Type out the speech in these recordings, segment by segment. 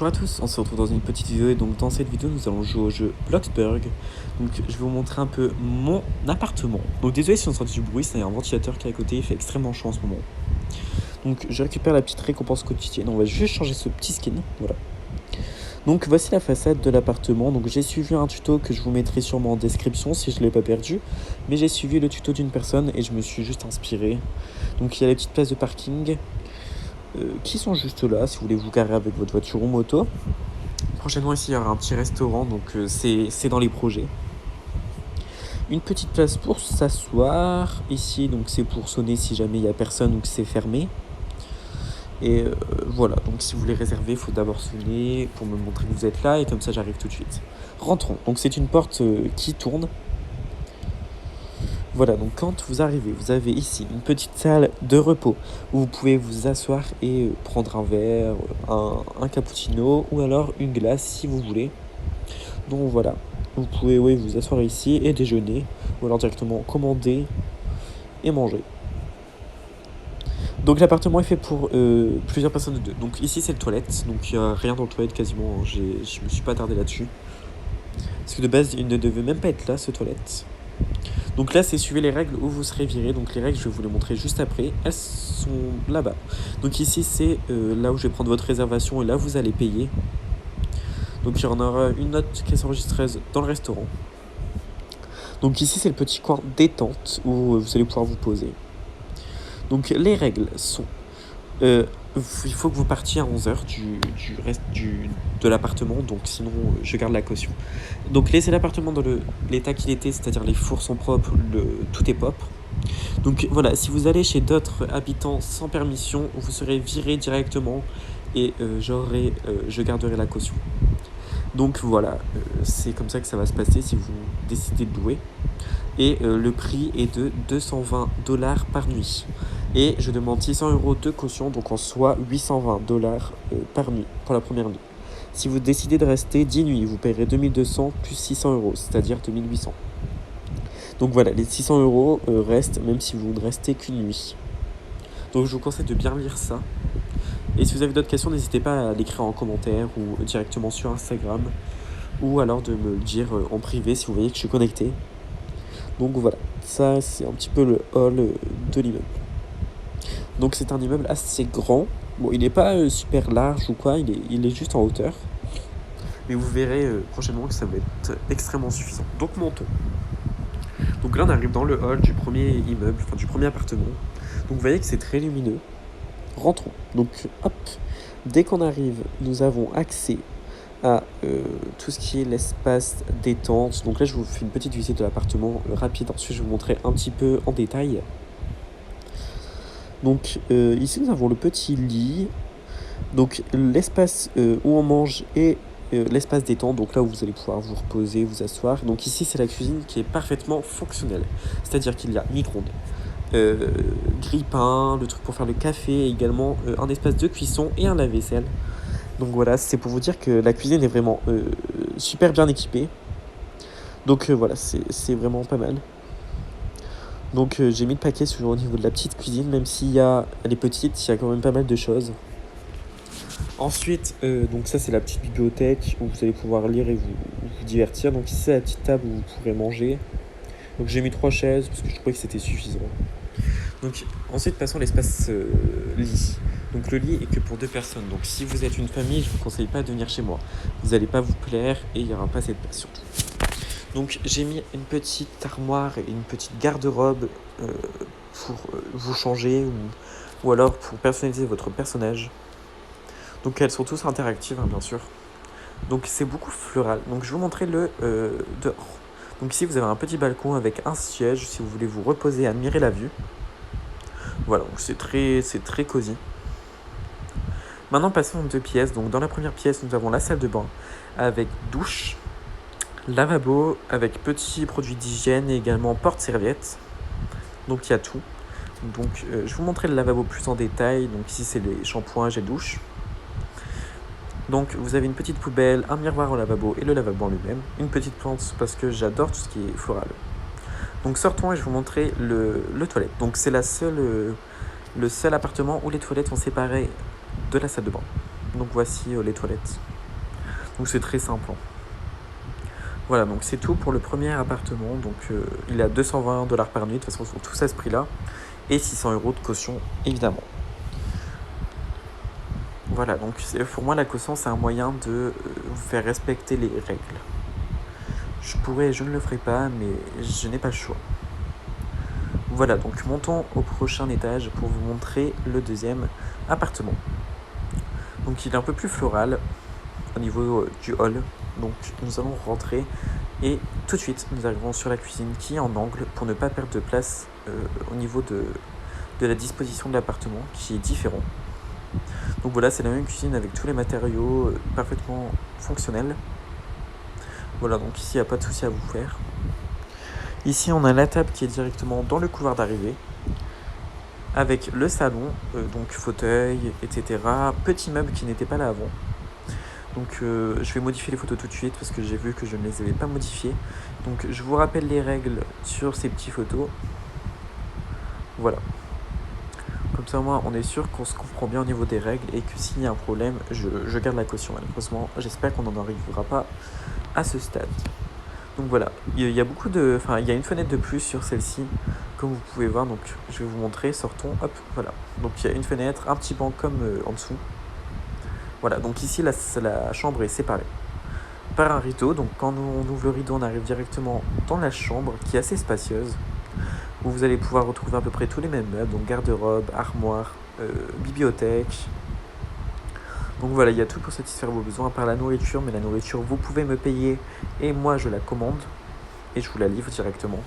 Bonjour à tous, on se retrouve dans une petite vidéo et donc dans cette vidéo nous allons jouer au jeu Bloxburg. Donc je vais vous montrer un peu mon appartement. Donc désolé si on entend du bruit, c'est un ventilateur qui est à côté, il fait extrêmement chaud en ce moment. Donc je récupère la petite récompense quotidienne, on va juste changer ce petit skin, voilà. Donc voici la façade de l'appartement, donc j'ai suivi un tuto que je vous mettrai sûrement en description si je ne l'ai pas perdu. Mais j'ai suivi le tuto d'une personne et je me suis juste inspiré. Donc il y a les petites places de parking. Qui sont juste là si vous voulez vous garer avec votre voiture ou moto. Prochainement ici il y aura un petit restaurant, donc c'est dans les projets. Une petite place pour s'asseoir ici, donc c'est pour sonner si jamais il n'y a personne ou que c'est fermé. Et voilà, donc si vous voulez réserver, il faut d'abord sonner pour me montrer que vous êtes là et comme ça j'arrive tout de suite. Rentrons, donc c'est une porte qui tourne. Voilà, donc quand vous arrivez, vous avez ici une petite salle de repos où vous pouvez vous asseoir et prendre un verre, un cappuccino ou alors une glace si vous voulez. Donc voilà, vous pouvez vous asseoir ici et déjeuner ou alors directement commander et manger. Donc l'appartement est fait pour plusieurs personnes de deux. Donc ici c'est le toilette, donc il n'y a rien dans le toilette quasiment, je me suis pas attardé là-dessus. Parce que de base il ne devait même pas être là ce toilette. Donc là, c'est suivez les règles où vous serez viré. Donc les règles, je vais vous les montrer juste après. Elles sont là-bas. Donc ici, c'est là où je vais prendre votre réservation et là, vous allez payer. Donc il y en aura une note qui s'enregistre dans le restaurant. Donc ici, c'est le petit coin détente où vous allez pouvoir vous poser. Donc les règles sont... il faut que vous partiez à 11h du reste de l'appartement, donc sinon je garde la caution. Donc laissez l'appartement dans l'état qu'il était, c'est-à-dire les fours sont propres, tout est propre. Donc voilà, si vous allez chez d'autres habitants sans permission, vous serez viré directement et je garderai la caution. Donc voilà, c'est comme ça que ça va se passer si vous décidez de louer. Et le prix est de $220 par nuit. Et je demande 600 € de caution, donc en soi $820 par nuit pour la première nuit. Si vous décidez de rester 10 nuits, vous paierez 2200 plus 600 €, c'est-à-dire 2800. Donc voilà, les 600 € restent même si vous ne restez qu'une nuit. Donc je vous conseille de bien lire ça. Et si vous avez d'autres questions, n'hésitez pas à l'écrire en commentaire ou directement sur Instagram. Ou alors de me le dire en privé si vous voyez que je suis connecté. Donc voilà, ça c'est un petit peu le hall de l'immeuble. Donc c'est un immeuble assez grand. Bon, il n'est pas super large ou quoi, il est juste en hauteur. Mais vous verrez prochainement que ça va être extrêmement suffisant. Donc montons. Donc là on arrive dans le hall du premier immeuble, enfin du premier appartement. Donc vous voyez que c'est très lumineux. Rentrons. Donc hop, dès qu'on arrive, nous avons accès à tout ce qui est l'espace détente. Donc là je vous fais une petite visite de l'appartement rapide, ensuite je vais vous montrer un petit peu en détail. Donc ici nous avons le petit lit, donc l'espace où on mange et l'espace détente, donc là où vous allez pouvoir vous reposer, vous asseoir. Donc ici c'est la cuisine qui est parfaitement fonctionnelle, c'est-à-dire qu'il y a micro-ondes, grille-pain, le truc pour faire le café, et également un espace de cuisson et un lave-vaisselle. Donc voilà, c'est pour vous dire que la cuisine est vraiment super bien équipée. Donc voilà, c'est vraiment pas mal. Donc j'ai mis le paquet sur au niveau de la petite cuisine, même si elle est petite, il y a quand même pas mal de choses. Ensuite, donc ça c'est la petite bibliothèque où vous allez pouvoir lire et vous divertir. Donc ici c'est la petite table où vous pourrez manger. Donc j'ai mis 3 chaises parce que je trouvais que c'était suffisant. Donc ensuite passons à l'espace lit. Donc le lit est que pour 2 personnes. Donc si vous êtes une famille, je ne vous conseille pas de venir chez moi. Vous n'allez pas vous plaire et il n'y aura pas cette place surtout. Donc j'ai mis une petite armoire et une petite garde-robe pour vous changer ou alors pour personnaliser votre personnage. Donc elles sont tous interactives bien sûr. Donc c'est beaucoup floral. Donc je vais vous montrer le dehors. Donc ici vous avez un petit balcon avec un siège si vous voulez vous reposer et admirer la vue. Voilà, donc c'est très cosy. Maintenant passons aux 2 pièces. Donc dans la première pièce nous avons la salle de bain avec douche, lavabo avec petits produits d'hygiène et également porte-serviette. Donc il y a tout. Donc je vais vous montrer le lavabo plus en détail. Donc ici c'est les shampoings, gel douche. Donc vous avez une petite poubelle, un miroir au lavabo et le lavabo en lui-même. Une petite plante parce que j'adore tout ce qui est floral. Donc sortons et je vais vous montrer le toilette. Donc c'est le seul appartement où les toilettes sont séparées de la salle de bain. Donc voici les toilettes. Donc c'est très simple. Hein. Voilà, donc c'est tout pour le premier appartement. Donc il est à 220 $ par nuit, de toute façon, ils sont tous à ce prix-là. Et 600 € de caution, évidemment. Voilà, donc pour moi, la caution, c'est un moyen de vous faire respecter les règles. Je ne le ferai pas, mais je n'ai pas le choix. Voilà, donc montons au prochain étage pour vous montrer le deuxième appartement. Donc il est un peu plus floral au niveau du hall. Donc nous allons rentrer et tout de suite nous arrivons sur la cuisine qui est en angle pour ne pas perdre de place au niveau de la disposition de l'appartement qui est différent. Donc voilà, c'est la même cuisine avec tous les matériaux parfaitement fonctionnels. Voilà, donc ici il n'y a pas de souci à vous faire. Ici on a la table qui est directement dans le couloir d'arrivée avec le salon, donc fauteuil, etc. Petit meuble qui n'était pas là avant. Donc je vais modifier les photos tout de suite parce que j'ai vu que je ne les avais pas modifiées. Donc je vous rappelle les règles sur ces petites photos. Voilà. Comme ça, moi, on est sûr qu'on se comprend bien au niveau des règles et que s'il y a un problème, je garde la caution. Malheureusement, j'espère qu'on n'en arrivera pas à ce stade. Donc voilà, il y a il y a une fenêtre de plus sur celle-ci, comme vous pouvez voir. Donc je vais vous montrer, sortons, hop, voilà. Donc il y a une fenêtre, un petit banc comme en dessous. Voilà, donc ici, la chambre est séparée par un rideau. Donc quand on ouvre le rideau, on arrive directement dans la chambre qui est assez spacieuse, où vous allez pouvoir retrouver à peu près tous les mêmes meubles, donc garde-robe, armoire, bibliothèque. Donc voilà, il y a tout pour satisfaire vos besoins, à part la nourriture, mais la nourriture, vous pouvez me payer et moi je la commande et je vous la livre directement.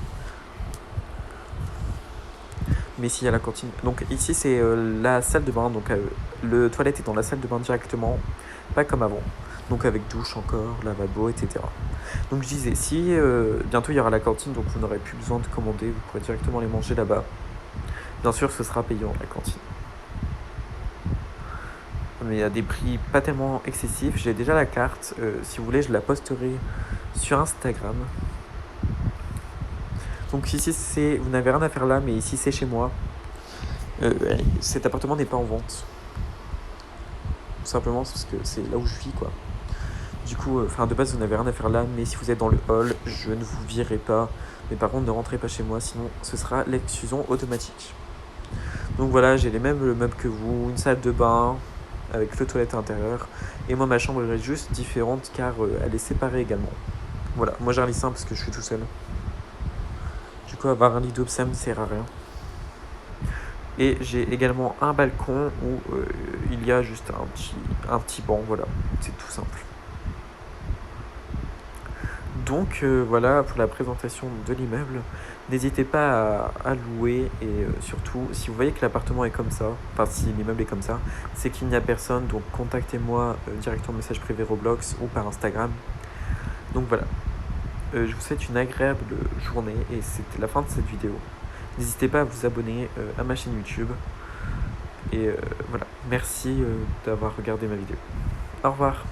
Mais s'il y a la cantine. Donc ici c'est la salle de bain, donc le toilette est dans la salle de bain directement, pas comme avant. Donc avec douche encore, lavabo, etc. Donc je disais, si bientôt il y aura la cantine, donc vous n'aurez plus besoin de commander, vous pourrez directement les manger là-bas. Bien sûr, ce sera payant la cantine. Mais à des prix pas tellement excessifs. J'ai déjà la carte, si vous voulez, je la posterai sur Instagram. Donc ici, vous n'avez rien à faire là, mais ici c'est chez moi. Cet appartement n'est pas en vente. Tout simplement parce que c'est là où je vis, quoi. Du coup, de base, vous n'avez rien à faire là, mais si vous êtes dans le hall, je ne vous virerai pas. Mais par contre, ne rentrez pas chez moi, sinon ce sera l'exclusion automatique. Donc voilà, j'ai les mêmes meubles que vous, une salle de bain avec le toilette intérieur. Et moi, ma chambre est juste différente car elle est séparée également. Voilà, moi j'ai un lit simple parce que je suis tout seul. Du coup, avoir un lit double, ça me sert à rien. Et j'ai également un balcon où il y a juste un petit banc, voilà, c'est tout simple. Donc voilà pour la présentation de l'immeuble. N'hésitez pas à louer et surtout, si vous voyez que l'appartement est comme ça, enfin si l'immeuble est comme ça, c'est qu'il n'y a personne, donc contactez-moi directement en message privé Roblox ou par Instagram. Donc voilà, je vous souhaite une agréable journée et c'était la fin de cette vidéo. N'hésitez pas à vous abonner à ma chaîne YouTube. Et voilà, merci d'avoir regardé ma vidéo. Au revoir.